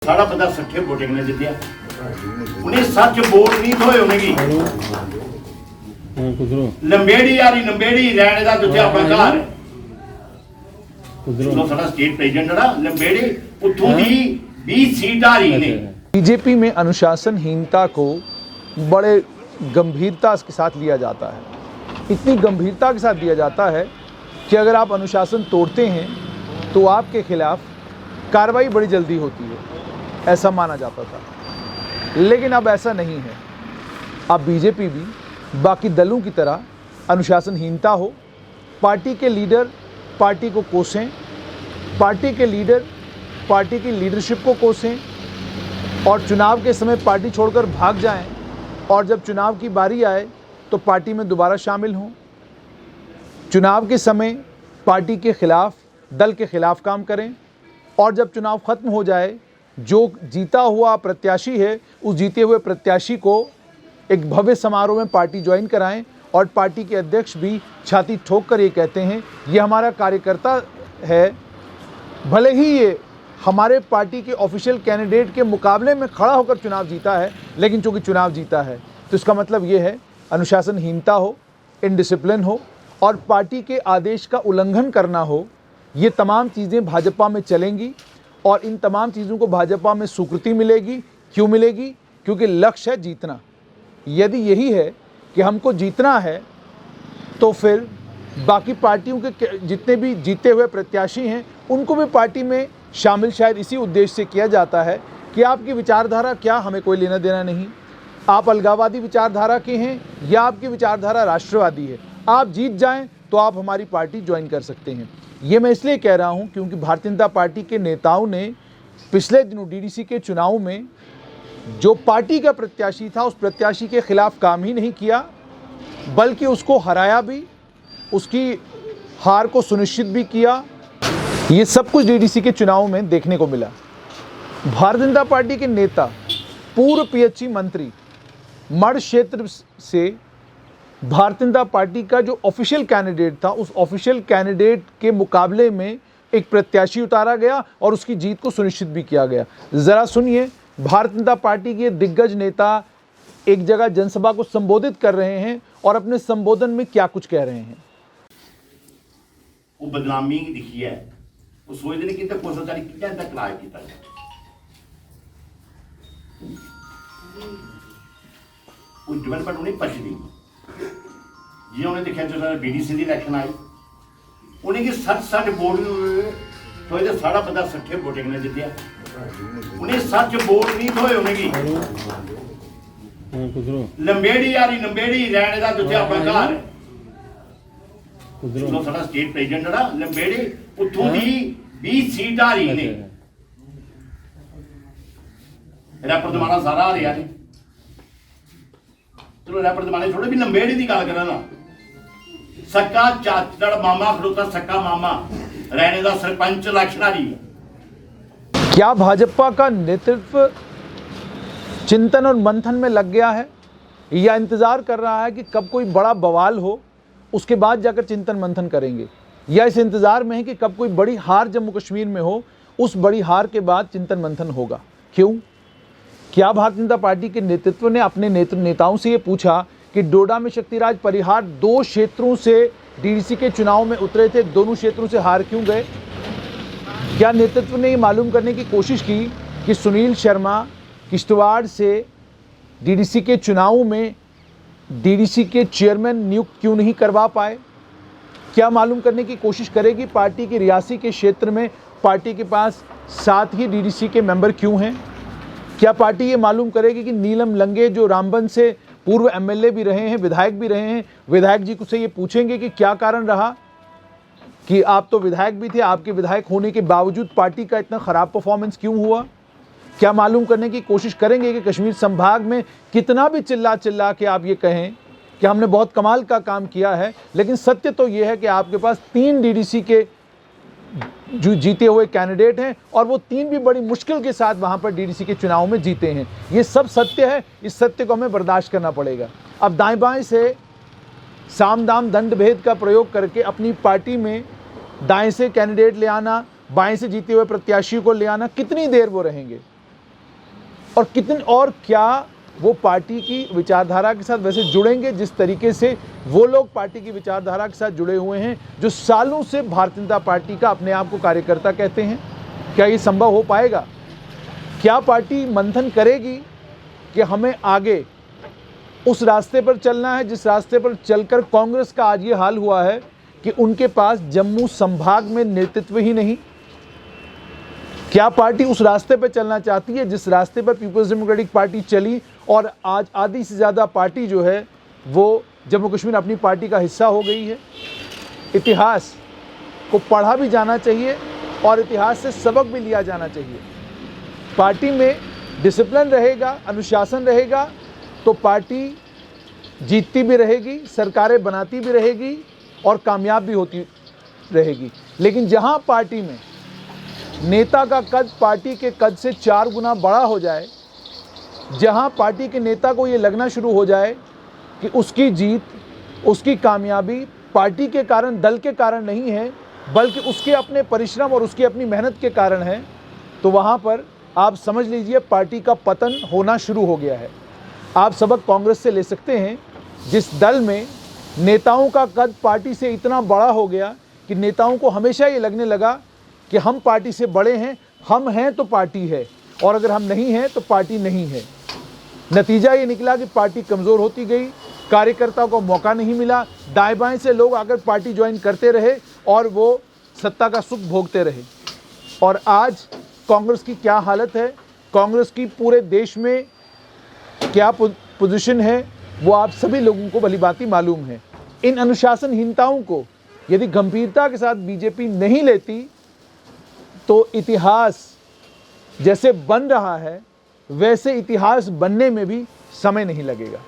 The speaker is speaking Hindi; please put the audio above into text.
सारा बंदा सट्ठे वोटिंग ने जितया उन्हें सच वोट नहीं थोए उन्हें लंबेड़ी यारी लंबेड़ी रहने का दूसरा अपना घर जो सारा स्टेट प्रेसिडेंट ना लंबेड़ी उठों दी 20 सीट आ रही ने। बीजेपी में अनुशासनहीनता को बड़े गंभीरता के साथ लिया जाता है। इतनी गंभीरता के साथ दिया जाता है कि अगर आप अनुशासन तोड़ते हैं तो आपके खिलाफ कार्रवाई बड़ी जल्दी होती है, ऐसा माना जाता था। लेकिन अब ऐसा नहीं है। अब बीजेपी भी बाकी दलों की तरह अनुशासनहीनता हो, पार्टी के लीडर पार्टी को कोसें, पार्टी के लीडर पार्टी की लीडरशिप को कोसें और चुनाव के समय पार्टी छोड़कर भाग जाएं और जब चुनाव की बारी आए तो पार्टी में दोबारा शामिल हों। चुनाव के समय पार्टी के खिलाफ, दल के खिलाफ काम करें और जब चुनाव ख़त्म हो जाए जो जीता हुआ प्रत्याशी है उस जीते हुए प्रत्याशी को एक भव्य समारोह में पार्टी ज्वाइन कराएं और पार्टी के अध्यक्ष भी छाती ठोक कर ये कहते हैं ये हमारा कार्यकर्ता है, भले ही ये हमारे पार्टी के ऑफिशियल कैंडिडेट के मुकाबले में खड़ा होकर चुनाव जीता है, लेकिन चूँकि चुनाव जीता है तो इसका मतलब ये है अनुशासनहीनता हो, इनडिसिप्लिन हो और पार्टी के आदेश का उल्लंघन करना हो। ये तमाम चीज़ें भाजपा में चलेंगी और इन तमाम चीज़ों को भाजपा में स्वीकृति मिलेगी। क्यों मिलेगी? क्योंकि लक्ष्य है जीतना। यदि यही है कि हमको जीतना है तो फिर बाकी पार्टियों के जितने भी जीते हुए प्रत्याशी हैं उनको भी पार्टी में शामिल शायद इसी उद्देश्य से किया जाता है कि आपकी विचारधारा क्या, हमें कोई लेना देना नहीं। आप अलगाववादी विचारधारा के हैं या आपकी विचारधारा राष्ट्रवादी है, आप जीत जाएं तो आप हमारी पार्टी ज्वाइन कर सकते हैं। ये मैं इसलिए कह रहा हूं क्योंकि भारतीय जनता पार्टी के नेताओं ने पिछले दिनों डीडीसी के चुनाव में जो पार्टी का प्रत्याशी था उस प्रत्याशी के खिलाफ काम ही नहीं किया बल्कि उसको हराया भी, उसकी हार को सुनिश्चित भी किया। ये सब कुछ डीडीसी के चुनाव में देखने को मिला। भारतीय जनता पार्टी के नेता, पूर्व पीएचई मंत्री मढ़ क्षेत्र से भारतीय जनता पार्टी का जो ऑफिशियल कैंडिडेट था उस ऑफिशियल कैंडिडेट के मुकाबले में एक प्रत्याशी उतारा गया और उसकी जीत को सुनिश्चित भी किया गया। ज़रा सुनिए, भारतीय जनता पार्टी के दिग्गज नेता एक जगह जनसभा को संबोधित कर रहे हैं और अपने संबोधन में क्या कुछ कह रहे हैं। वो बदनामी दिखी है, वो सोचते नहीं कि कोशिश करी कि तक लाइव किया जाए। वो डेवलपमेंट उन्हें पछड़ी जिन्होंने देखा जो बीडीसी की इलेक्शन आई उन्हें की 60 वोट तो ये सारा बंदा सट्ठे वोटिंग ने जितया उन्हें सच वोट नहीं थोए उन्हें लंबेड़ी यारी लंबेड़ी रहने का दूसरा अपना घर जो सारा स्टेट प्रेसिडेंट ना लंबेड़ी उठों दी 20 सीट आ रही ने। रैपर जमाना सारा आ रहा नहीं, चलो रैपर जमाने छोड़ो भी लंबेड़ी की गल करा ना। सक्का चाचा मामा खड़ोता सक्का मामा रहने का सरपंच इलेक्शन आ रही है। क्या भाजपा का नेतृत्व चिंतन और मंथन में लग गया है या इंतजार कर रहा है कि कब कोई बड़ा बवाल हो उसके बाद जाकर चिंतन मंथन करेंगे, या इस इंतजार में है कि कब कोई बड़ी हार जम्मू कश्मीर में हो उस बड़ी हार के बाद चिंतन मंथन होगा? क्यों? क्या भारतीय जनता पार्टी के नेतृत्व ने अपने नेताओं से ये पूछा कि डोडा में शक्तिराज परिहार 2 क्षेत्रों से डीडीसी के चुनाव में उतरे थे, दोनों क्षेत्रों से हार क्यों गए? क्या नेतृत्व ने ये मालूम करने की कोशिश की कि सुनील शर्मा किश्तवाड़ से डीडीसी के चुनाव में डीडीसी के चेयरमैन नियुक्त क्यों नहीं करवा पाए? क्या मालूम करने की कोशिश करेगी पार्टी की रियासी के क्षेत्र में पार्टी के पास 7 ही डीडीसी के मेंबर क्यों हैं? क्या पार्टी ये मालूम करेगी कि नीलम लंगे जो रामबन से पूर्व एमएलए भी रहे हैं, विधायक भी रहे हैं, विधायक जी से ये पूछेंगे कि क्या कारण रहा कि आप तो विधायक भी थे, आपके विधायक होने के बावजूद पार्टी का इतना ख़राब परफॉर्मेंस क्यों हुआ? क्या मालूम करने की कोशिश करेंगे कि कश्मीर संभाग में कितना भी चिल्ला के आप ये कहें कि हमने बहुत कमाल का काम किया है, लेकिन सत्य तो ये है कि आपके पास 3 डीडीसी के जो जीते हुए कैंडिडेट हैं और वो 3 भी बड़ी मुश्किल के साथ वहाँ पर डीडीसी के चुनाव में जीते हैं। ये सब सत्य है, इस सत्य को हमें बर्दाश्त करना पड़ेगा। अब दाएं बाएं से साम दाम दंड भेद का प्रयोग करके अपनी पार्टी में दाएं से कैंडिडेट ले आना, बाएं से जीते हुए प्रत्याशी को ले आना, कितनी देर वो रहेंगे? और कितने और क्या वो पार्टी की विचारधारा के साथ वैसे जुड़ेंगे जिस तरीके से वो लोग पार्टी की विचारधारा के साथ जुड़े हुए हैं जो सालों से भारतीय जनता पार्टी का अपने आप को कार्यकर्ता कहते हैं? क्या ये संभव हो पाएगा? क्या पार्टी मंथन करेगी कि हमें आगे उस रास्ते पर चलना है जिस रास्ते पर चलकर कांग्रेस का आज ये हाल हुआ है कि उनके पास जम्मू संभाग में नेतृत्व ही नहीं? क्या पार्टी उस रास्ते पर चलना चाहती है जिस रास्ते पर पीपल्स डेमोक्रेटिक पार्टी चली और आज आधी से ज़्यादा पार्टी जो है वो जम्मू कश्मीर अपनी पार्टी का हिस्सा हो गई है? इतिहास को पढ़ा भी जाना चाहिए और इतिहास से सबक भी लिया जाना चाहिए। पार्टी में डिसिप्लिन रहेगा, अनुशासन रहेगा तो पार्टी जीतती भी रहेगी, सरकारें बनाती भी रहेगी और कामयाब भी होती रहेगी। लेकिन जहां पार्टी में नेता का कद पार्टी के कद से 4 गुना बड़ा हो जाए, जहां पार्टी के नेता को ये लगना शुरू हो जाए कि उसकी जीत, उसकी कामयाबी पार्टी के कारण, दल के कारण नहीं है बल्कि उसके अपने परिश्रम और उसकी अपनी मेहनत के कारण है, तो वहां पर आप समझ लीजिए पार्टी का पतन होना शुरू हो गया है। आप सबक कांग्रेस से ले सकते हैं जिस दल में नेताओं का कद पार्टी से इतना बड़ा हो गया कि नेताओं को हमेशा ये लगने लगा कि हम पार्टी से बड़े हैं, हम हैं तो पार्टी है और अगर हम नहीं हैं तो पार्टी नहीं है। नतीजा ये निकला कि पार्टी कमज़ोर होती गई, कार्यकर्ताओं को मौका नहीं मिला, दाएं बाएं से लोग आकर पार्टी ज्वाइन करते रहे और वो सत्ता का सुख भोगते रहे। और आज कांग्रेस की क्या हालत है, कांग्रेस की पूरे देश में क्या पोजीशन है, वो आप सभी लोगों को भलीभांति मालूम है। इन अनुशासनहीनताओं को यदि गंभीरता के साथ बीजेपी नहीं लेती तो इतिहास जैसे बन रहा है वैसे इतिहास बनने में भी समय नहीं लगेगा।